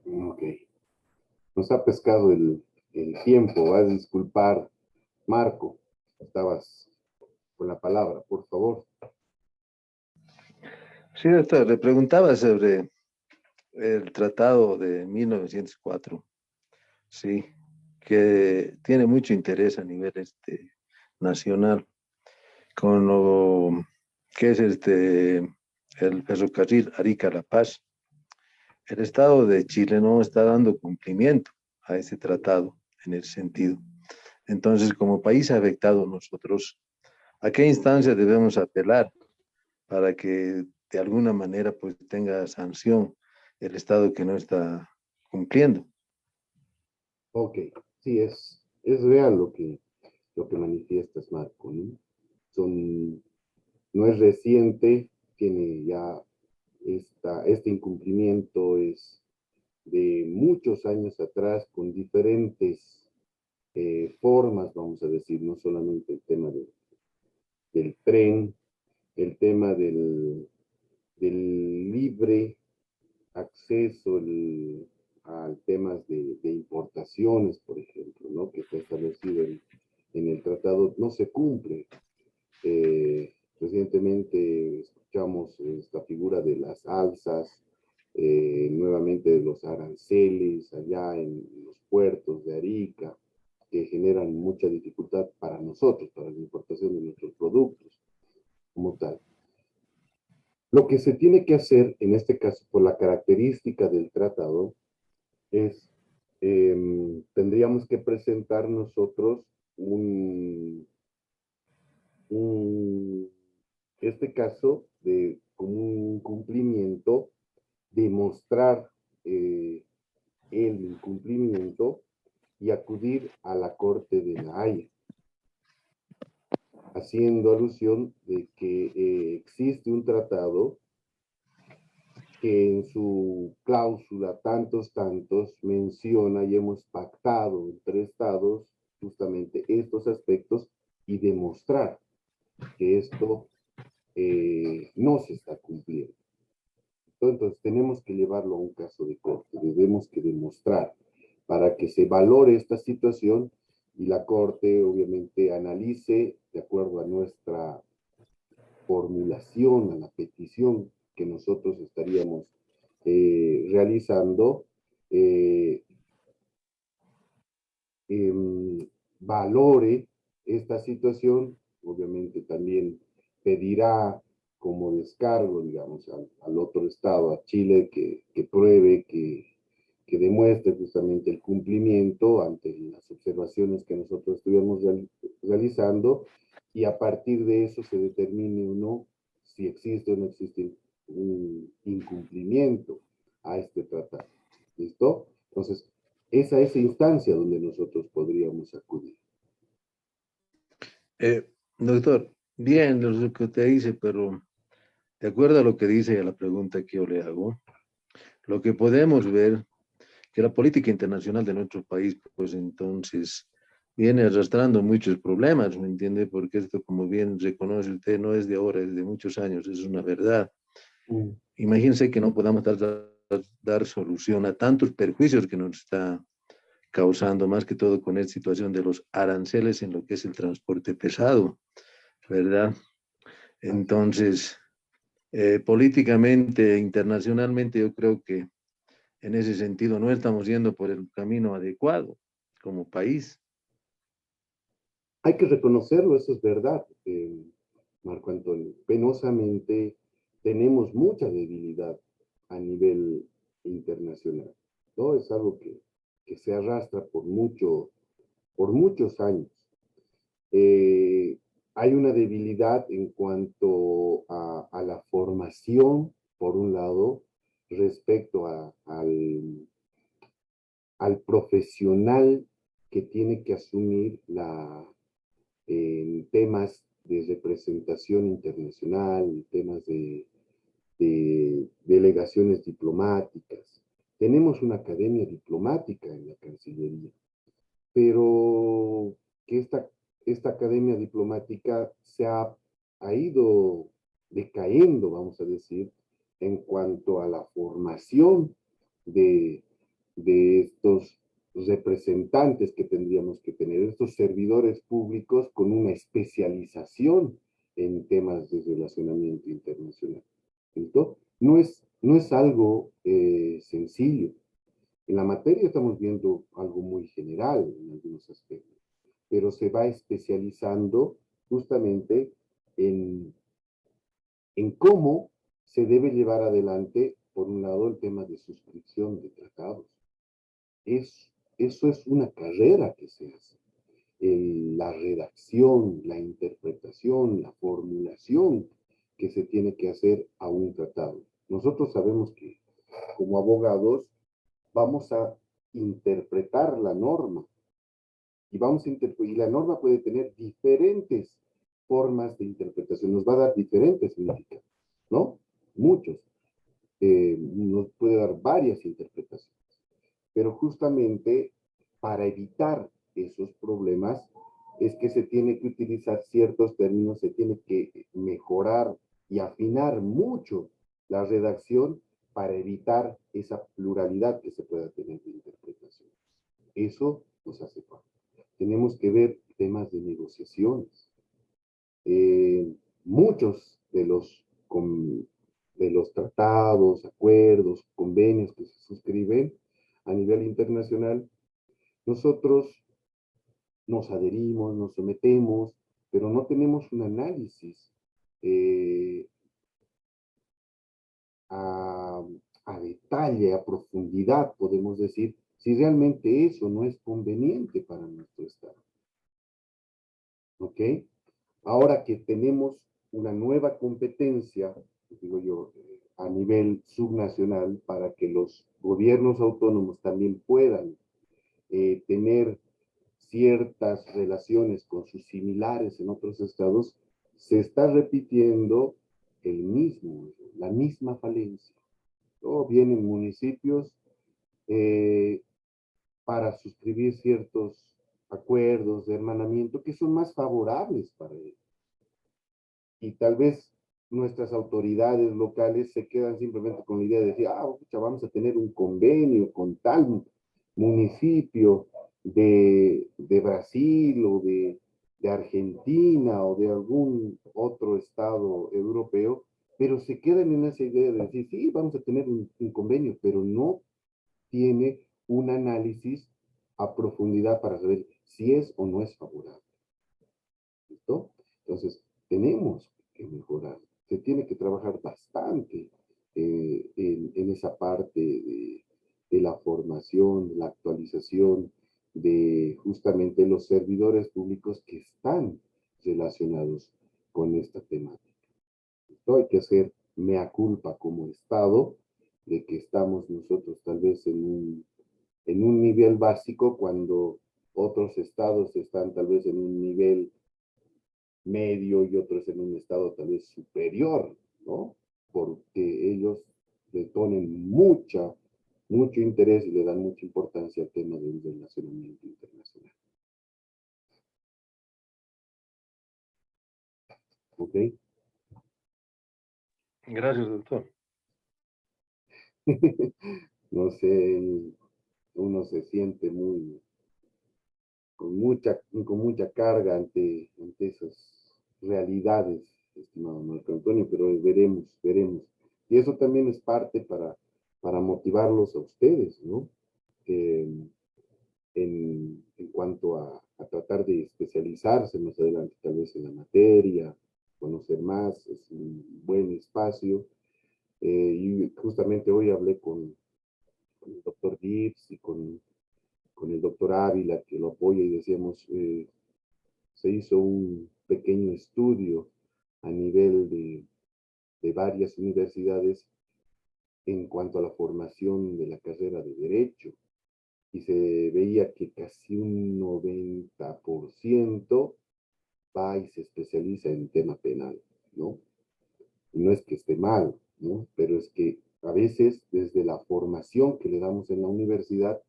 Ok. Nos ha pescado el tiempo. Vas a disculpar, Marco. Estabas con la palabra, por favor. Sí, doctor, le preguntaba sobre el tratado de 1904, sí, que tiene mucho interés a nivel nacional, con lo que es el ferrocarril Arica-La Paz. El Estado de Chile no está dando cumplimiento a ese tratado en ese sentido. Entonces, como país afectado nosotros, ¿a qué instancia debemos apelar para que de alguna manera pues tenga sanción el Estado que no está cumpliendo? Ok. Sí, es real lo que manifiestas, Marco, ¿no? No es reciente, tiene ya este incumplimiento es de muchos años atrás con diferentes formas, vamos a decir, no solamente el tema del tren, el tema del libre acceso a temas de importaciones, por ejemplo, ¿no? Que está establecido en el tratado, no se cumple. Recientemente escuchamos esta figura de las alzas, nuevamente de los aranceles allá en los puertos de Arica, que generan mucha dificultad para nosotros, para la importación de nuestros productos como tal. Lo que se tiene que hacer, en este caso, por la característica del tratado, es, tendríamos que presentar nosotros un este caso de como un cumplimiento, demostrar el incumplimiento y acudir a la Corte de la Haya, haciendo alusión de que existe un tratado que en su cláusula tantos menciona y hemos pactado entre estados justamente estos aspectos y demostrar que esto no se está cumpliendo. Entonces tenemos que llevarlo a un caso de corte, debemos que demostrar para que se valore esta situación y la corte obviamente analice de acuerdo a nuestra formulación, a la petición que nosotros estaríamos realizando, eh, valore esta situación, obviamente también pedirá como descargo, digamos, al otro Estado, a Chile, que pruebe, que demuestre justamente el cumplimiento ante las observaciones que nosotros estuvimos realizando y a partir de eso se determine o no si existe o no existe un incumplimiento a este tratado. ¿Listo? Entonces, es a esa instancia donde nosotros podríamos acudir. Doctor, bien lo que usted dice, pero de acuerdo a lo que dice y a la pregunta que yo le hago, lo que podemos ver que la política internacional de nuestro país, pues entonces viene arrastrando muchos problemas, ¿me entiende? Porque esto, como bien reconoce usted, no es de ahora, es de muchos años, es una verdad. Imagínense que no podamos dar solución a tantos perjuicios que nos está causando, más que todo con esta situación de los aranceles en lo que es el transporte pesado, ¿verdad? Entonces, políticamente, internacionalmente, yo creo que en ese sentido no estamos yendo por el camino adecuado como país. Hay que reconocerlo, eso es verdad, Marco Antonio. Penosamente tenemos mucha debilidad a nivel internacional, ¿no? Es algo que se arrastra por muchos años. Eh, Hay una debilidad en cuanto a la formación, por un lado, respecto al profesional que tiene que asumir temas de representación internacional, temas de delegaciones diplomáticas. Tenemos una academia diplomática en la Cancillería, pero que esta academia diplomática ha ido decayendo, vamos a decir, en cuanto a la formación de, de estos representantes que tendríamos que tener, estos servidores públicos con una especialización en temas de relacionamiento internacional. ¿Listo? No es algo sencillo. En la materia estamos viendo algo muy general en algunos aspectos, pero se va especializando justamente en, en cómo se debe llevar adelante, por un lado, el tema de suscripción de tratados. Eso es una carrera que se hace. La redacción, la interpretación, la formulación que se tiene que hacer a un tratado. Nosotros sabemos que como abogados vamos a interpretar la norma y la norma puede tener diferentes formas de interpretación, nos va a dar diferentes significados, ¿no? Muchos. Nos puede dar varias interpretaciones. Pero justamente para evitar esos problemas es que se tiene que utilizar ciertos términos, se tiene que mejorar y afinar mucho la redacción para evitar esa pluralidad que se pueda tener de interpretación. Eso nos hace falta. Tenemos que ver temas de negociaciones. Muchos de los tratados, acuerdos, convenios que se suscriben a nivel internacional, nosotros nos adherimos, nos sometemos, pero no tenemos un análisis eh, a, a detalle, a profundidad, podemos decir, si realmente eso no es conveniente para nuestro Estado. ¿Ok? Ahora que tenemos una nueva competencia, digo yo, a nivel subnacional, para que los gobiernos autónomos también puedan tener ciertas relaciones con sus similares en otros estados, se está repitiendo la misma falencia. ¿No? Vienen municipios eh, para suscribir ciertos acuerdos de hermanamiento que son más favorables para ellos. Y tal vez nuestras autoridades locales se quedan simplemente con la idea de decir, pucha, vamos a tener un convenio con tal municipio de Brasil o de Argentina o de algún otro estado europeo, pero se quedan en esa idea de decir, sí, vamos a tener un convenio, pero no tiene un análisis a profundidad para saber si es o no es favorable. ¿Listo? Entonces, tenemos que mejorar. Se tiene que trabajar bastante en esa parte de la formación, de la actualización de justamente los servidores públicos que están relacionados con esta temática. ¿Listo? Hay que hacer mea culpa como Estado de que estamos nosotros tal vez en un nivel básico cuando otros estados están tal vez en un nivel medio y otros en un estado tal vez superior, ¿no? Porque ellos le ponen mucho interés y le dan mucha importancia al tema del relacionamiento internacional. ¿Ok? Gracias, doctor. No sé, uno se siente con mucha carga ante esas realidades, estimado Marco Antonio, pero veremos. Y eso también es parte para motivarlos a ustedes, ¿no? Eh, en cuanto a tratar de especializarse más adelante, tal vez en la materia, conocer más, es un buen espacio. Y justamente hoy hablé con el doctor Gibbs y con el doctor Ávila, que lo apoya, y decíamos, se hizo un pequeño estudio a nivel de varias universidades en cuanto a la formación de la carrera de Derecho, y se veía que casi un 90% va y se especializa en tema penal, ¿no? Y no es que esté mal, ¿no? Pero es que a veces desde la formación que le damos en la universidad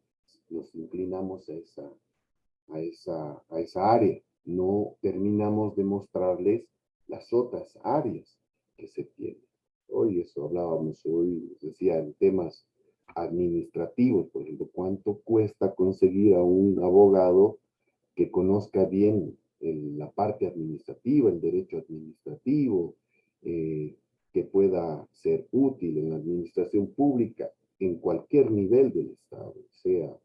nos inclinamos a esa área, no terminamos de mostrarles las otras áreas que se tienen. Hoy eso hablábamos, hoy decía en temas administrativos, por ejemplo, cuánto cuesta conseguir a un abogado que conozca bien la parte administrativa, el derecho administrativo, que pueda ser útil en la administración pública en cualquier nivel del Estado, sea a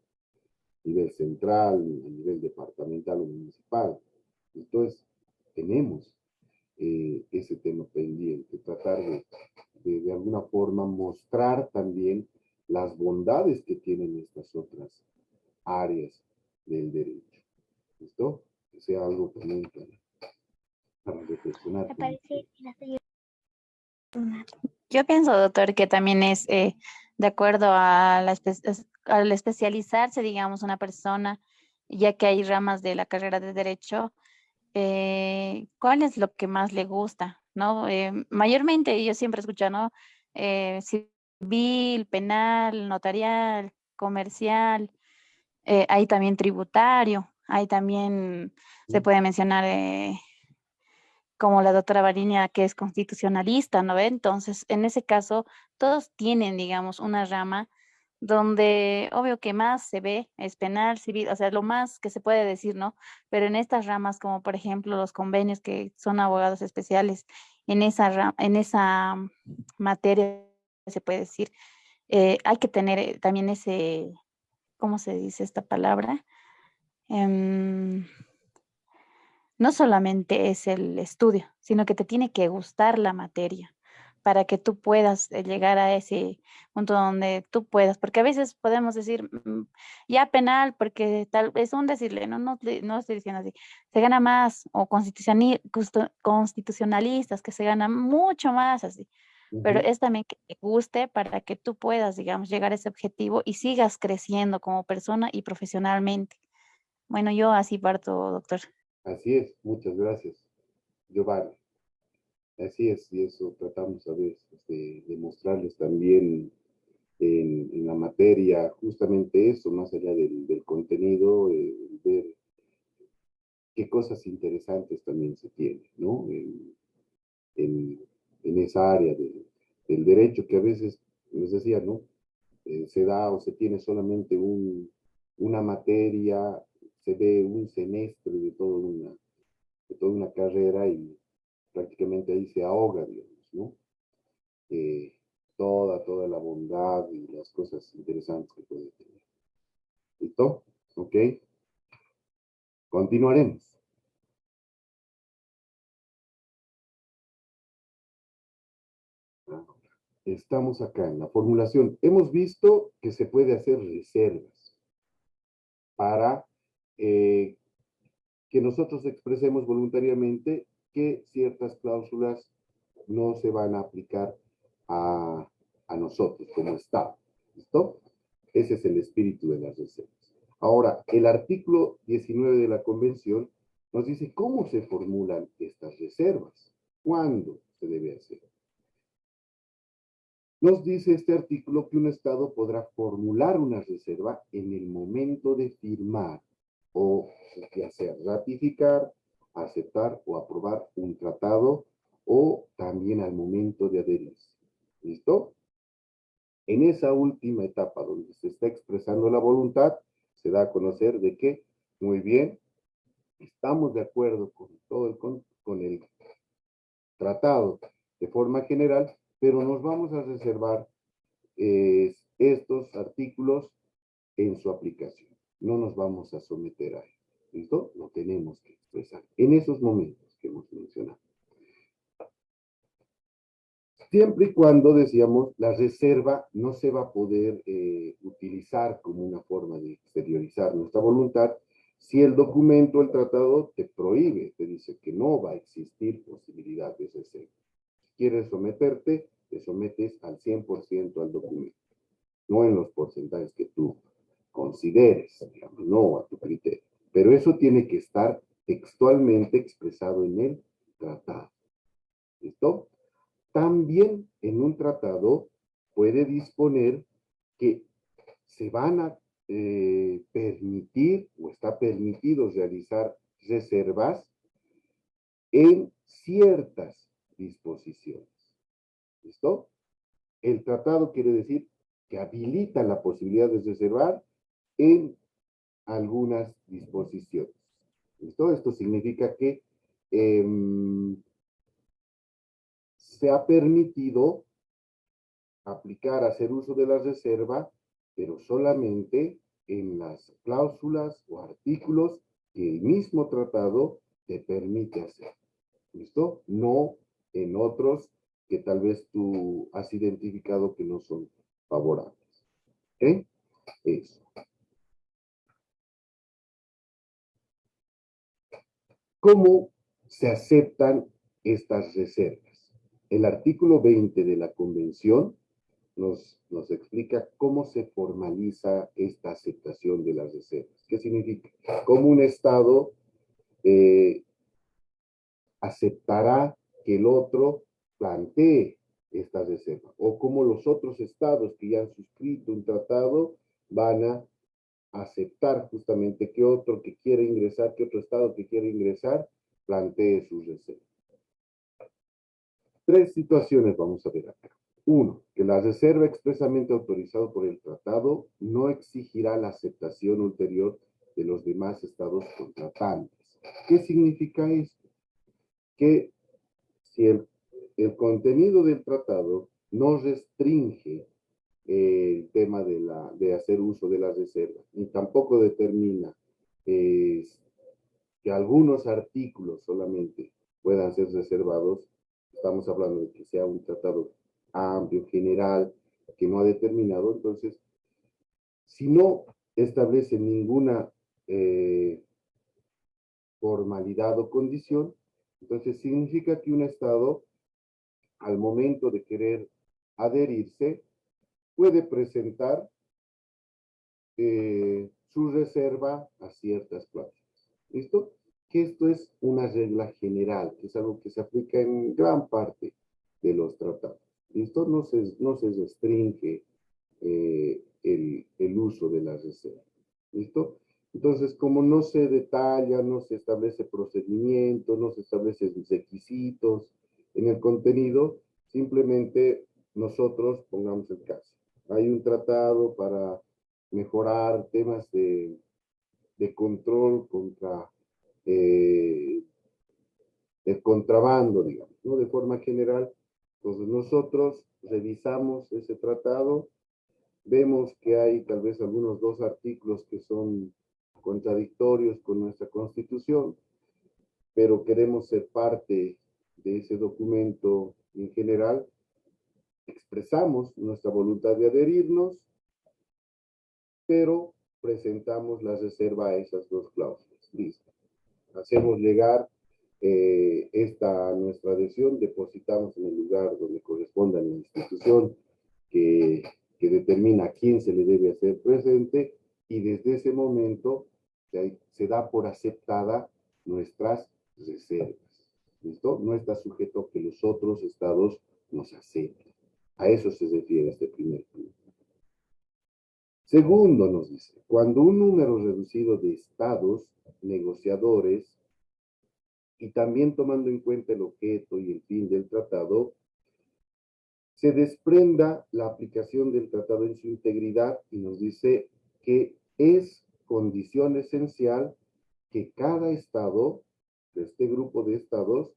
nivel central, a nivel departamental o municipal. Entonces, tenemos ese tema pendiente, tratar de alguna forma mostrar también las bondades que tienen estas otras áreas del derecho. ¿Listo? Que sea algo también para reflexionar. Me parece que yo pienso, doctor, que también es de acuerdo a al especializarse, digamos, una persona, ya que hay ramas de la carrera de derecho, ¿cuál es lo que más le gusta? ¿No? Mayormente yo siempre escucho, ¿no? Civil, penal, notarial, comercial, hay también tributario, hay también, se puede mencionar como la doctora Variña, que es constitucionalista, ¿no ve? Entonces, en ese caso, todos tienen, digamos, una rama donde obvio que más se ve es penal, civil, o sea, lo más que se puede decir, ¿no? Pero en estas ramas, como por ejemplo los convenios que son abogados especiales, en esa materia, se puede decir, hay que tener también ese, ¿cómo se dice esta palabra? Em, no solamente es el estudio, sino que te tiene que gustar la materia para que tú puedas llegar a ese punto donde tú puedas, porque a veces podemos decir, ya penal, porque tal es un decirle, no estoy diciendo así, se gana más, o constitucionalistas, que se ganan mucho más así, pero es también que te guste para que tú puedas, digamos, llegar a ese objetivo y sigas creciendo como persona y profesionalmente. Bueno, yo así parto, doctor. Así es, muchas gracias, Giovanni. Así es, y eso tratamos a veces de mostrarles también en la materia, justamente eso, más allá del contenido, ver qué cosas interesantes también se tienen, ¿no? En, en esa área del derecho que a veces, les decía, ¿no? Se da o se tiene solamente una materia, se ve un semestre de toda una carrera y prácticamente ahí se ahoga, digamos, ¿no? Toda la bondad y las cosas interesantes que puede tener. ¿Listo? ¿Ok? Continuaremos. Estamos acá en la formulación. Hemos visto que se puede hacer reservas para que nosotros expresemos voluntariamente que ciertas cláusulas no se van a aplicar a, a nosotros como Estado. ¿Listo? Ese es el espíritu de las reservas. Ahora, el artículo 19 de la Convención nos dice cómo se formulan estas reservas, cuándo se debe hacer. Nos dice este artículo que un Estado podrá formular una reserva en el momento de firmar o ya sea ratificar, aceptar o aprobar un tratado o también al momento de adherirse. ¿Listo? En esa última etapa donde se está expresando la voluntad, se da a conocer de que, muy bien, estamos de acuerdo con todo con el tratado de forma general, pero nos vamos a reservar estos artículos en su aplicación. No nos vamos a someter a ello. ¿Listo? Lo tenemos que expresar en esos momentos que hemos mencionado. Siempre y cuando, decíamos, la reserva no se va a poder utilizar como una forma de exteriorizar nuestra voluntad si el documento, el tratado, te prohíbe, te dice que no va a existir posibilidad de reserva. Si quieres someterte, te sometes al 100% al documento, no en los porcentajes que tú consideres, digamos, no a tu criterio. Pero eso tiene que estar textualmente expresado en el tratado. ¿Listo? También en un tratado puede disponer que se van a permitir o está permitido realizar reservas en ciertas disposiciones. ¿Listo? El tratado quiere decir que habilitan la posibilidad de reservar en algunas disposiciones. ¿Listo? Esto significa que se ha permitido aplicar, hacer uso de la reserva, pero solamente en las cláusulas o artículos que el mismo tratado te permite hacer. ¿Listo? No en otros que tal vez tú has identificado que no son favorables. ¿Ok? Eso. ¿Cómo se aceptan estas reservas? El artículo 20 de la Convención nos explica cómo se formaliza esta aceptación de las reservas. ¿Qué significa? Cómo un Estado aceptará que el otro plantee esta reserva, o cómo los otros estados que ya han suscrito un tratado van a aceptar justamente que otro que quiere ingresar, que otro estado que quiere ingresar, plantee sus reservas. Tres situaciones vamos a ver acá. Uno, que la reserva expresamente autorizada por el tratado no exigirá la aceptación ulterior de los demás estados contratantes. ¿Qué significa esto? Que si el contenido del tratado no restringe el tema de hacer uso de las reservas, ni tampoco determina que algunos artículos solamente puedan ser reservados, estamos hablando de que sea un tratado amplio, general, que no ha determinado, entonces, si no establece ninguna formalidad o condición, entonces significa que un Estado, al momento de querer adherirse, puede presentar su reserva a ciertas cláusulas. ¿Listo? Que esto es una regla general, que es algo que se aplica en gran parte de los tratados. ¿Listo? No se restringe el uso de la reserva. ¿Listo? Entonces, como no se detalla, no se establece procedimiento, no se establecen requisitos en el contenido, simplemente nosotros, pongamos el caso, hay un tratado para mejorar temas de control contra el contrabando, digamos, ¿no? De forma general, entonces nosotros revisamos ese tratado, vemos que hay tal vez algunos dos artículos que son contradictorios con nuestra Constitución, pero queremos ser parte de ese documento en general, expresamos nuestra voluntad de adherirnos, pero presentamos la reserva a esas dos cláusulas. Listo. Hacemos llegar nuestra adhesión, depositamos en el lugar donde corresponda en la institución que determina a quién se le debe hacer presente, y desde ese momento se da por aceptada nuestras reservas. ¿Listo? No está sujeto a que los otros estados nos acepten. A eso se refiere este primer punto. Segundo, nos dice, cuando un número reducido de estados negociadores, y también tomando en cuenta el objeto y el fin del tratado, se desprenda la aplicación del tratado en su integridad, y nos dice que es condición esencial que cada estado, de este grupo de estados,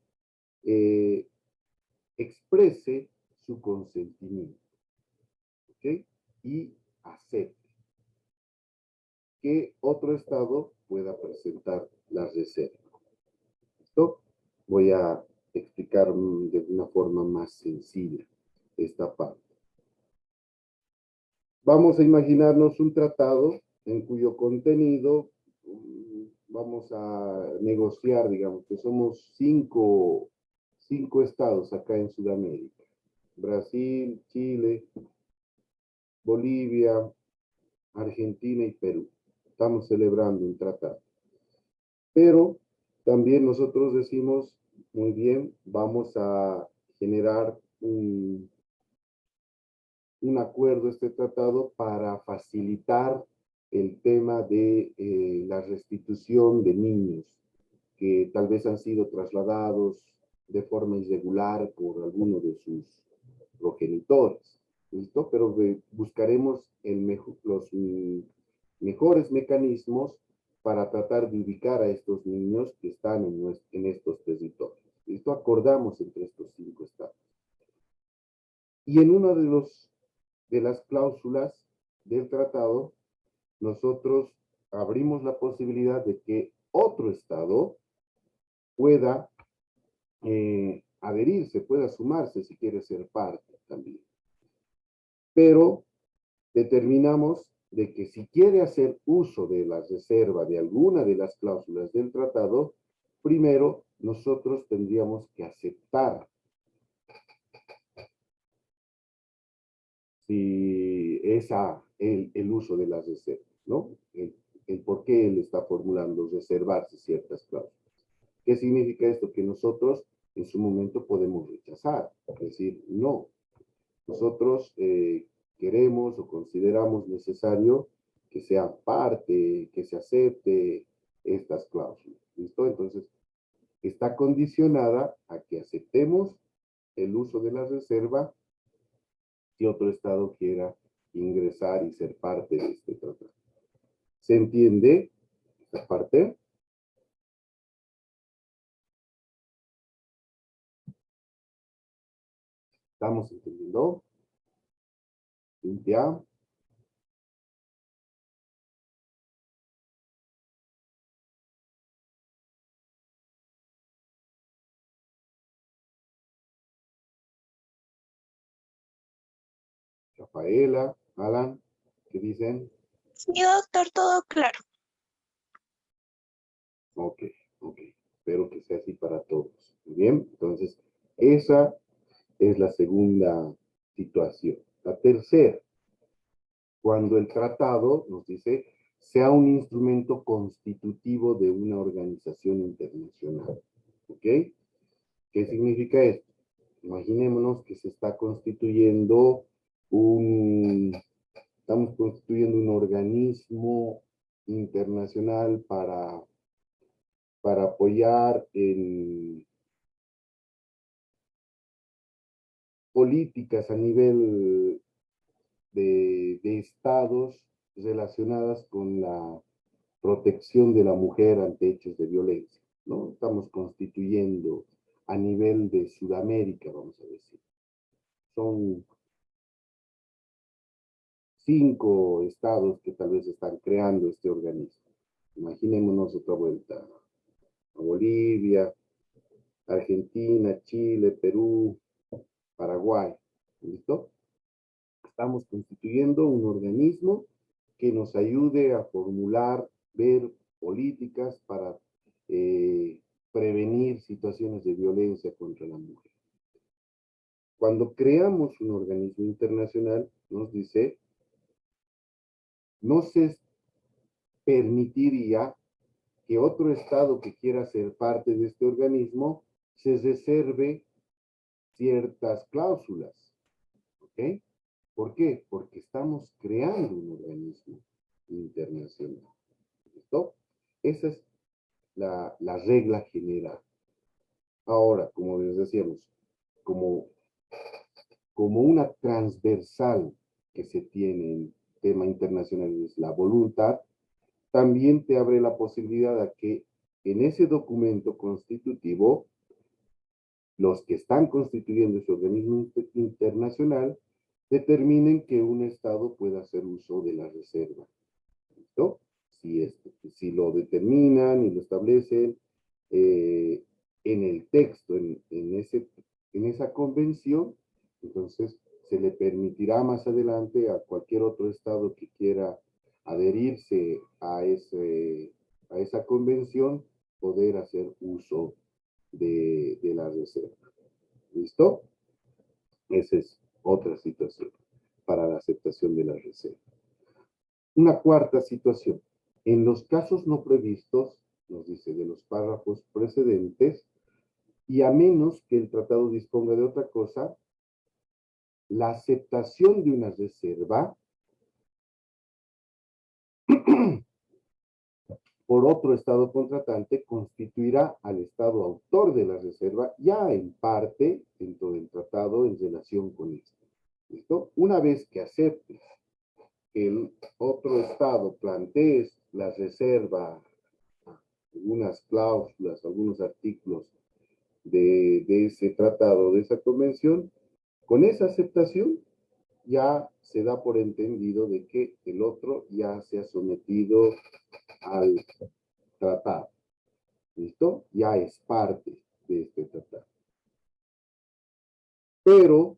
exprese su consentimiento, ¿ok? Y acepte que otro estado pueda presentar la reserva. ¿Listo? Voy a explicar de una forma más sencilla esta parte. Vamos a imaginarnos un tratado en cuyo contenido vamos a negociar, digamos, que somos cinco estados acá en Sudamérica: Brasil, Chile, Bolivia, Argentina y Perú. Estamos celebrando un tratado. Pero también nosotros decimos, muy bien, vamos a generar un acuerdo, este tratado, para facilitar el tema de la restitución de niños que tal vez han sido trasladados de forma irregular por alguno de sus progenitores. ¿listo? Pero buscaremos los mejores mecanismos para tratar de ubicar a estos niños que están en estos territorios. ¿Listo? Acordamos entre estos 5 estados. Y en una de las cláusulas del tratado, nosotros abrimos la posibilidad de que otro estado pueda adherirse, pueda sumarse si quiere ser parte también. Pero determinamos de que si quiere hacer uso de la reserva de alguna de las cláusulas del tratado, primero nosotros tendríamos que aceptar si el uso de las reservas, ¿no? El por qué él está formulando reservarse ciertas cláusulas. ¿Qué significa esto? Que nosotros en su momento podemos rechazar, es decir, no. Nosotros queremos o consideramos necesario que sea parte, que se acepte estas cláusulas. ¿Listo? Entonces, está condicionada a que aceptemos el uso de la reserva si otro estado quiera ingresar y ser parte de este tratado. ¿Se entiende esta parte? ¿Estamos entendiendo? Cintia. Rafaela, Alan, ¿qué dicen? Sí, doctor, todo claro. Ok, ok. Espero que sea así para todos. Muy bien, entonces, esa es la segunda situación. La tercera, cuando el tratado nos dice sea un instrumento constitutivo de una organización internacional. ¿Ok? ¿Qué significa esto? Imaginémonos que se está constituyendo estamos constituyendo un organismo internacional para apoyar en políticas a nivel de estados relacionadas con la protección de la mujer ante hechos de violencia, ¿no? Estamos constituyendo a nivel de Sudamérica, vamos a decir. Son 5 estados que tal vez están creando este organismo. Imaginémonos otra vuelta a Bolivia, Argentina, Chile, Perú, Paraguay. ¿Listo? Estamos constituyendo un organismo que nos ayude a formular, ver políticas para prevenir situaciones de violencia contra la mujer. Cuando creamos un organismo internacional, nos dice, no se permitiría que otro estado que quiera ser parte de este organismo se reserve ciertas cláusulas. ¿Ok? ¿Por qué? Porque estamos creando un organismo internacional. ¿Listo? Esa es la regla general. Ahora, como les decíamos, como una transversal que se tiene en tema internacional es la voluntad, también te abre la posibilidad de que en ese documento constitutivo, los que están constituyendo ese organismo internacional determinen que un Estado pueda hacer uso de la reserva. ¿Listo? Si lo determinan y lo establecen en el texto, en esa convención, entonces se le permitirá más adelante a cualquier otro Estado que quiera adherirse a esa convención poder hacer uso de la reserva. ¿Listo? Esa es otra situación para la aceptación de la reserva. Una cuarta situación. En los casos no previstos, nos dice de los párrafos precedentes, y a menos que el tratado disponga de otra cosa, la aceptación de una reserva por otro estado contratante constituirá al estado autor de la reserva ya en parte dentro del tratado en relación con esto. ¿Listo? Una vez que aceptes que el otro Estado plantee la reserva, algunas cláusulas, algunos artículos de ese tratado, de esa convención, con esa aceptación ya se da por entendido de que el otro ya se ha sometido al tratado. ¿Listo? Ya es parte de este tratado. Pero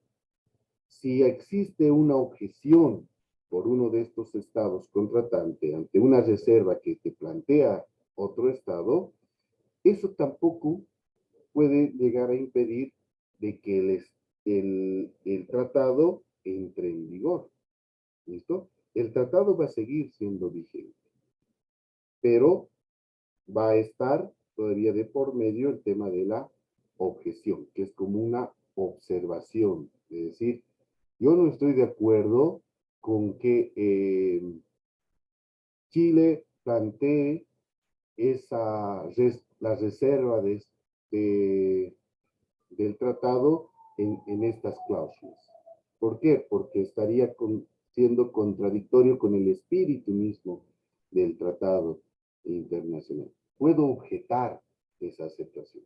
si existe una objeción por uno de estos estados contratante ante una reserva que te plantea otro estado, eso tampoco puede llegar a impedir de que el tratado entre en vigor. ¿Listo? El tratado va a seguir siendo vigente, pero va a estar todavía de por medio el tema de la objeción, que es como una observación, es decir, yo no estoy de acuerdo con que Chile plantee la reserva del tratado en estas cláusulas. ¿Por qué? Porque estaría siendo contradictorio con el espíritu mismo del tratado internacional. Puedo objetar esa aceptación,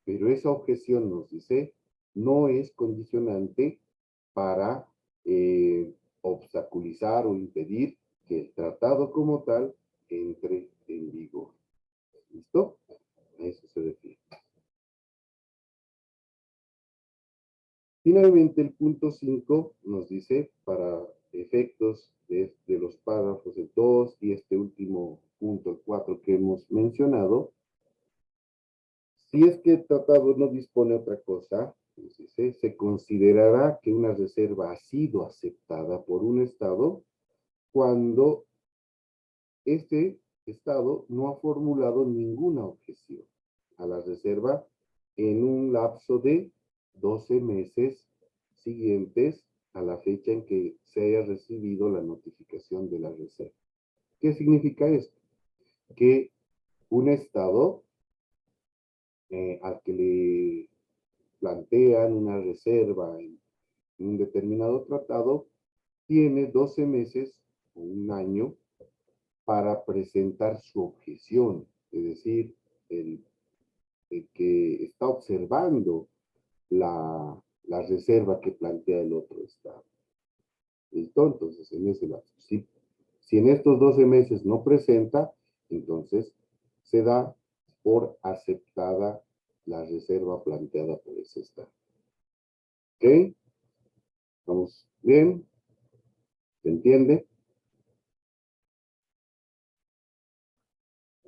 pero esa objeción nos dice no es condicionante para obstaculizar o impedir que el tratado como tal entre en vigor. ¿Listo? A eso se refiere. Finalmente, el punto 5 nos dice, para efectos de los párrafos del 2 y este último punto, el 4 que hemos mencionado, si es que el tratado no dispone otra cosa, nos dice, se considerará que una reserva ha sido aceptada por un Estado cuando este Estado no ha formulado ninguna objeción a la reserva en un lapso de 12 meses siguientes a la fecha en que se haya recibido la notificación de la reserva. ¿Qué significa esto? Que un Estado al que le plantean una reserva en un determinado tratado tiene 12 meses o un año para presentar su objeción, es decir, el que está observando la reserva que plantea el otro Estado. ¿Listo? Entonces, en ese lapso, si en estos 12 meses no presenta, entonces se da por aceptada la reserva planteada por ese Estado. ¿Ok? ¿Estamos bien? ¿Se entiende?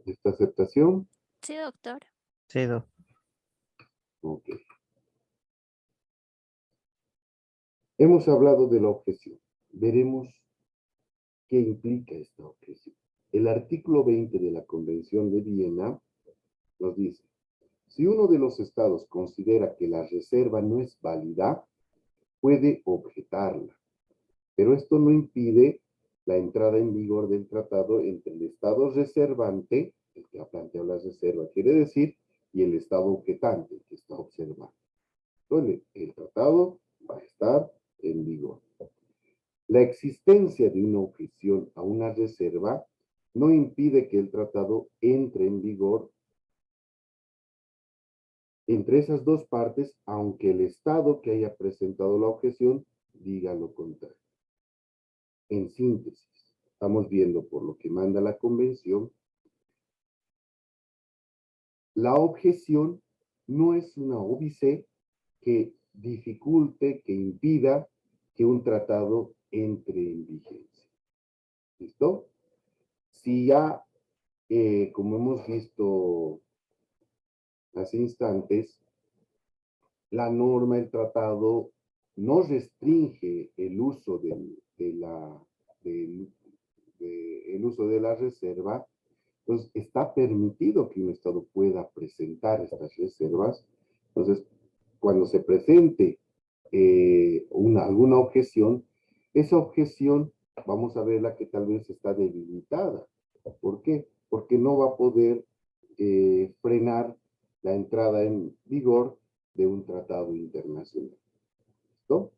¿Esta aceptación? Sí, doctor. Sí, doctor. Ok. Hemos hablado de la objeción. Veremos qué implica esta objeción. El artículo 20 de la Convención de Viena nos dice, si uno de los estados considera que la reserva no es válida, puede objetarla, pero esto no impide la entrada en vigor del tratado entre el estado reservante, el que ha planteado la reserva, quiere decir, y el estado objetante, el que está observando. Entonces, el tratado va a estar en vigor. La existencia de una objeción a una reserva no impide que el tratado entre en vigor entre esas dos partes, aunque el Estado que haya presentado la objeción diga lo contrario. En síntesis, estamos viendo por lo que manda la Convención, la objeción no es una óbice que dificulte, que impida que un tratado entre en vigencia. ¿Listo? Si ya, como hemos visto hace instantes, la norma, el tratado, no restringe el uso el uso de la reserva, entonces está permitido que un Estado pueda presentar estas reservas. Entonces, cuando se presente alguna objeción, esa objeción vamos a verla que tal vez está debilitada. ¿Por qué? Porque no va a poder frenar la entrada en vigor de un tratado internacional. ¿Listo?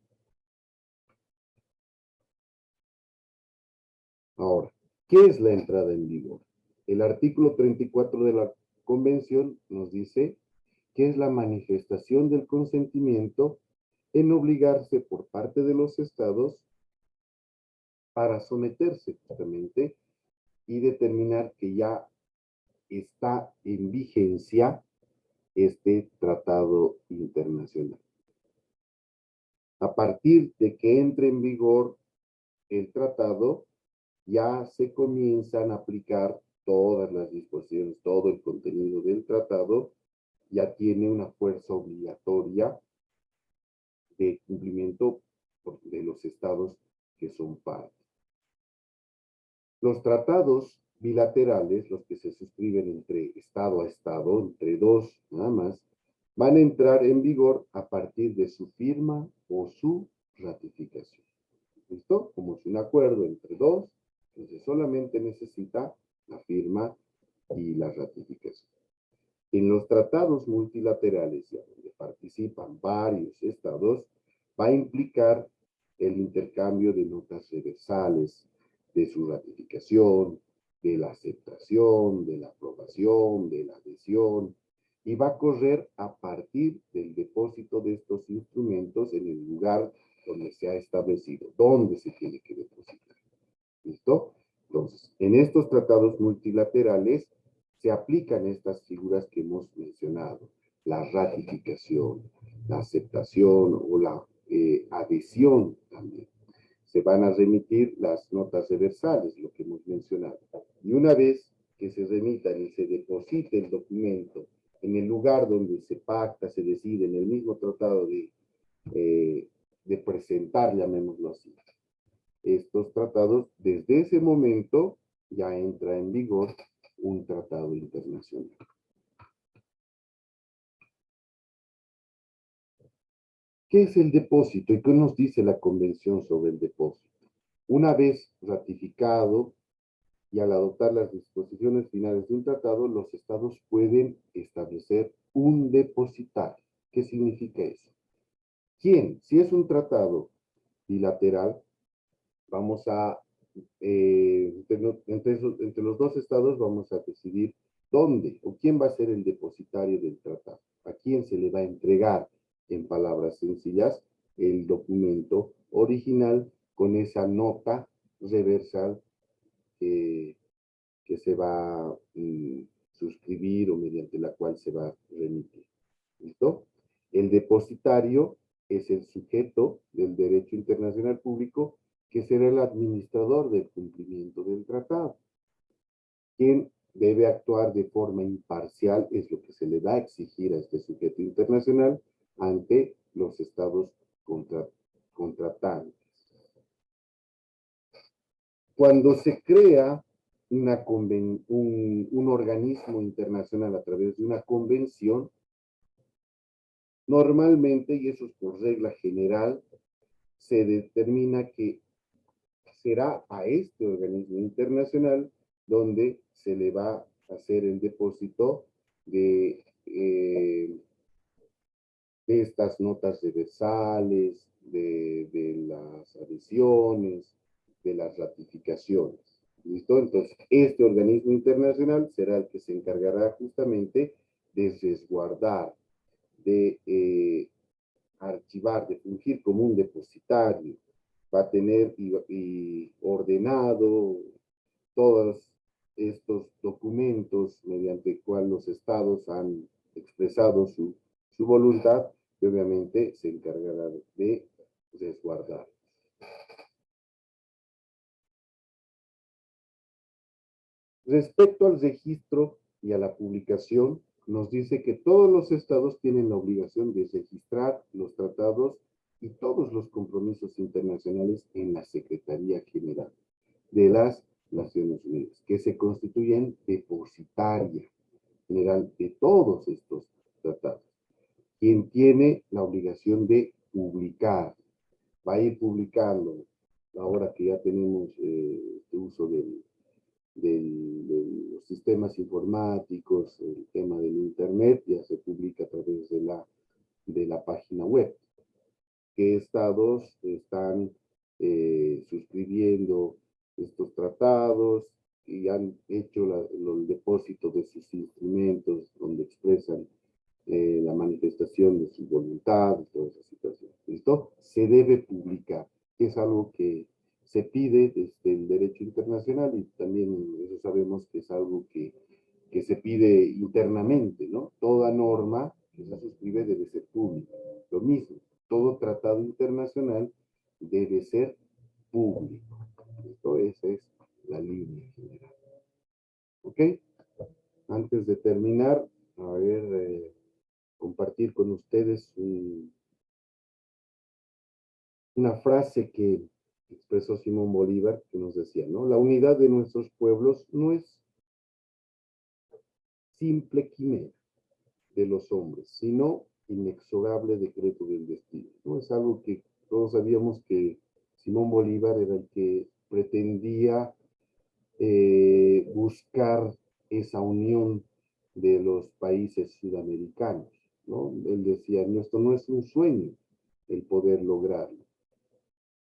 Ahora, ¿qué es la entrada en vigor? El artículo 34 de la Convención nos dice que es la manifestación del consentimiento en obligarse por parte de los estados para someterse justamente y determinar que ya está en vigencia este tratado internacional. A partir de que entre en vigor el tratado, ya se comienzan a aplicar todas las disposiciones, todo el contenido del tratado, ya tiene una fuerza obligatoria de cumplimiento de los estados que son parte. Los tratados bilaterales, los que se suscriben entre estado a estado, entre dos nada más, van a entrar en vigor a partir de su firma o su ratificación. ¿Listo? Como es un acuerdo entre dos, entonces solamente necesita la firma y la ratificación. En los tratados multilaterales, donde participan varios estados, va a implicar el intercambio de notas reversales de su ratificación, de la aceptación, de la aprobación, de la adhesión, y va a correr a partir del depósito de estos instrumentos en el lugar donde se ha establecido, dónde se tiene que depositar. ¿Listo? Entonces, en estos tratados multilaterales se aplican estas figuras que hemos mencionado, la ratificación, la aceptación o la adhesión también. Se van a remitir las notas reversales, lo que hemos mencionado. Y una vez que se remitan y se deposite el documento en el lugar donde se pacta, se decide, en el mismo tratado de presentar, llamémoslo así, estos tratados, desde ese momento ya entra en vigor un tratado internacional. ¿Qué es el depósito y qué nos dice la Convención sobre el depósito? Una vez ratificado y al adoptar las disposiciones finales de un tratado, los estados pueden establecer un depositario. ¿Qué significa eso? ¿Quién? Si es un tratado bilateral, vamos a, entre los dos estados vamos a decidir dónde o quién va a ser el depositario del tratado, a quién se le va a entregar, en palabras sencillas, el documento original con esa nota reversal que se va a suscribir o mediante la cual se va a remitir. ¿Listo? El depositario es el sujeto del derecho internacional público que será el administrador del cumplimiento del tratado. Quien debe actuar de forma imparcial es lo que se le va a exigir a este sujeto internacional ante los estados contratantes. Cuando se crea un organismo internacional a través de una convención, normalmente, y eso es por regla general, se determina que será a este organismo internacional donde se le va a hacer el depósito de estas notas reversales, de las adhesiones, de las ratificaciones. ¿Listo? Entonces, este organismo internacional será el que se encargará justamente de resguardar, de archivar, de fungir como un depositario. Va a tener y ordenado todos estos documentos mediante el cual los estados han expresado su voluntad y obviamente se encargará de resguardar. Respecto al registro y a la publicación, nos dice que todos los estados tienen la obligación de registrar los tratados y todos los compromisos internacionales en la Secretaría General de las Naciones Unidas, que se constituyen depositaria general de todos estos tratados. Quien tiene la obligación de publicar, va a ir publicando, ahora que ya tenemos este uso de los sistemas informáticos, el tema del internet, ya se publica a través de la página web. ¿Qué estados están suscribiendo estos tratados y han hecho el depósito de sus instrumentos donde expresan la manifestación de su voluntad y toda esa situación. ¿Listo? Se debe publicar, que es algo que se pide desde el derecho internacional y también eso sabemos que es algo que se pide internamente, ¿no? Toda norma que se suscribe debe ser pública. Lo mismo, todo tratado internacional debe ser público. ¿Listo? Esa es la línea general. ¿Ok? Antes de terminar, a ver, compartir con ustedes una frase que expresó Simón Bolívar, que nos decía, ¿no? La unidad de nuestros pueblos no es simple quimera de los hombres, sino inexorable decreto del destino, ¿no? Es algo que todos sabíamos que Simón Bolívar era el que pretendía buscar esa unión de los países sudamericanos, ¿no? Él decía, esto no es un sueño el poder lograrlo,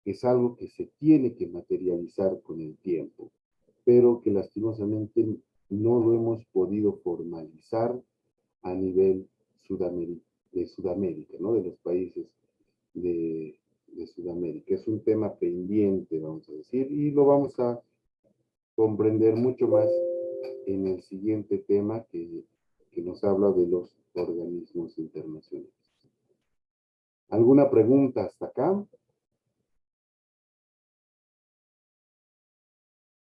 es algo que se tiene que materializar con el tiempo, pero que lastimosamente no lo hemos podido formalizar a nivel de Sudamérica, ¿no? De los países de Sudamérica. Es un tema pendiente, vamos a decir, y lo vamos a comprender mucho más en el siguiente tema que nos habla de los organismos internacionales. ¿Alguna pregunta hasta acá?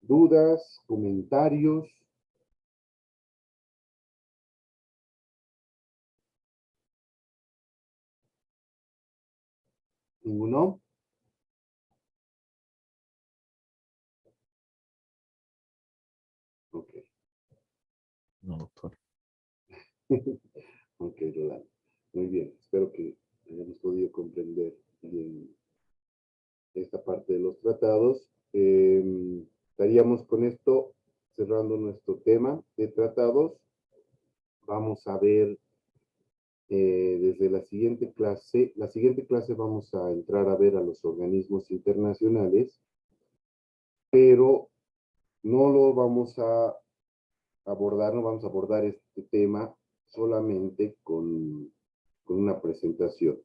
¿Dudas? ¿Comentarios? ¿Ninguno? Ok. No, doctor. Ok, Rolando. Muy bien. Espero que hayamos podido comprender bien esta parte de los tratados. Estaríamos con esto cerrando nuestro tema de tratados. Vamos a ver desde la siguiente clase vamos a entrar a ver a los organismos internacionales, pero no lo vamos a abordar, no vamos a abordar este tema solamente con una presentación.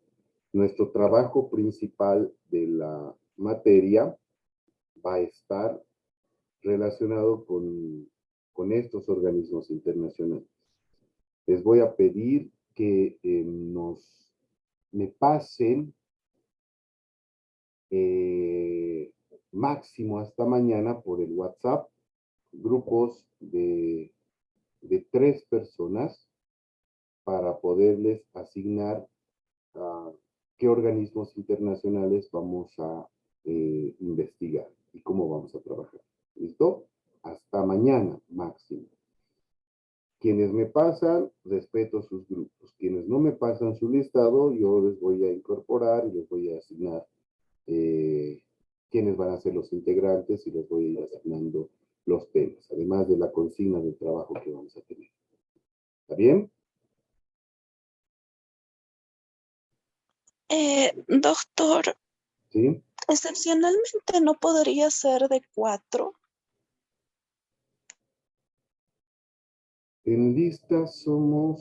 Nuestro trabajo principal de la materia va a estar relacionado con estos organismos internacionales. Les voy a pedir que me pasen máximo hasta mañana por el WhatsApp grupos de 3 personas para poderles asignar a qué organismos internacionales vamos a investigar y cómo vamos a trabajar. ¿Listo? Hasta mañana máximo. Quienes me pasan, respeto sus grupos. Quienes no me pasan su listado, yo les voy a incorporar y les voy a asignar quiénes van a ser los integrantes y les voy a ir asignando los temas, además de la consigna del trabajo que vamos a tener. ¿Está bien? Doctor, ¿Sí? excepcionalmente no podría ser de 4. En lista somos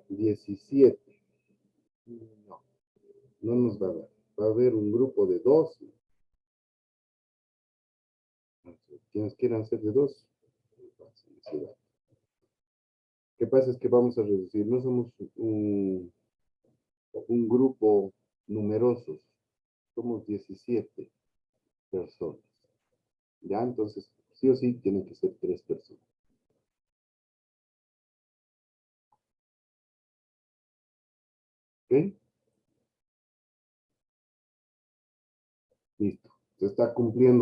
17. No, no nos va a dar. Va a haber un grupo de 12. Quienes quieran ser de 2. ¿Qué pasa? Es que vamos a reducir. No somos un grupo numerosos. Somos 17 personas. ¿Ya? Entonces, sí o sí, tienen que ser 3 personas. ¿Ok? Listo. Se está cumpliendo.